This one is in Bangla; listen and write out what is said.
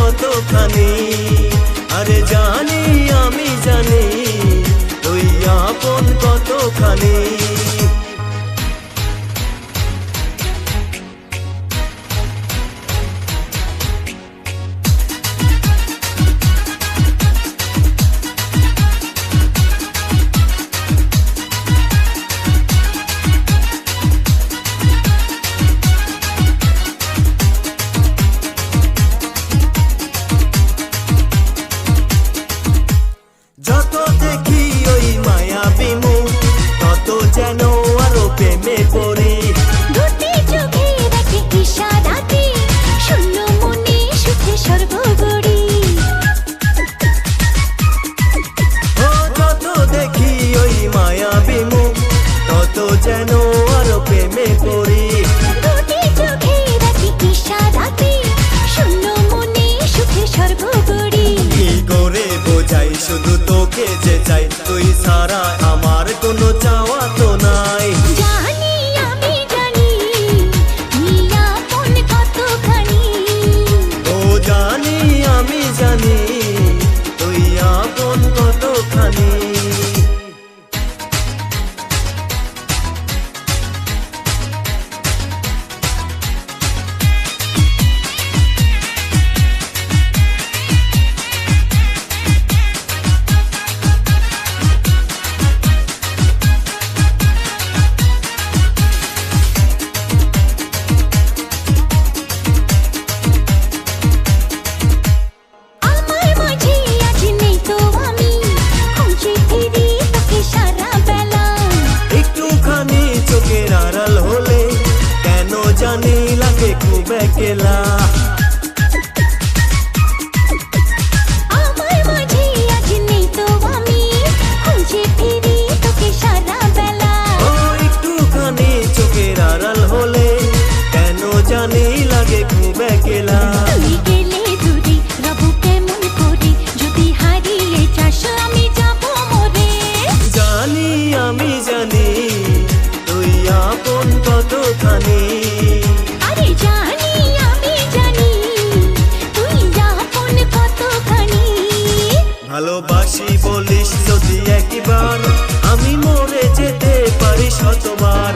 কতখানি। আরে জানি আমি জানি তুই আপন কতখানি। যত দেখি ওই মায়াবী মুখ তত যেন আরো প্রেমে পড়ি। দুটি চোখে রাখে ইশারাতে শূন্য মনে সুখে সর্বগড়ি। ও যত দেখি ওই মায়াবী মুখ তত যেন আরো প্রেমে পড়ি। দুটি চোখে রাখে ইশারাতে শূন্য মনে সুখে সর্বগড়ি। কি করে বোঝাই শুধু তোকে যে চাই, তুই ছাড়া আমার কোনো চাওয়া তো নাই। জানি আমি জানি তুই আপন কতখানি। ও জানি আমি জানি তুই আপন কতখানি। আমার মাঝে আজ নেই তো আমি খুঁজে ফিরি তোকে সারা বেলা। একটুখানি চোখের আড়াল হলে কেন জানি লাগে খুব একলা। আমার মাঝে আজ নেই তো আমি খুঁজে ফিরি তোকে সারা বেলা। ও একটুখানি চোখের আড়াল হলে কেন জানি লাগে খুব একলা। তুই গেলে দূরে রব কেমন করে, যদি হারিয়ে যাস আমি যাব মরে। জানি আমি জানি তুই আপন কতখানি। আরে জানি আমি জানি তুই আপন কতখানি। ভালোবাসি বলিস যদি একবার, আমি মরে যেতে পারি শতবার।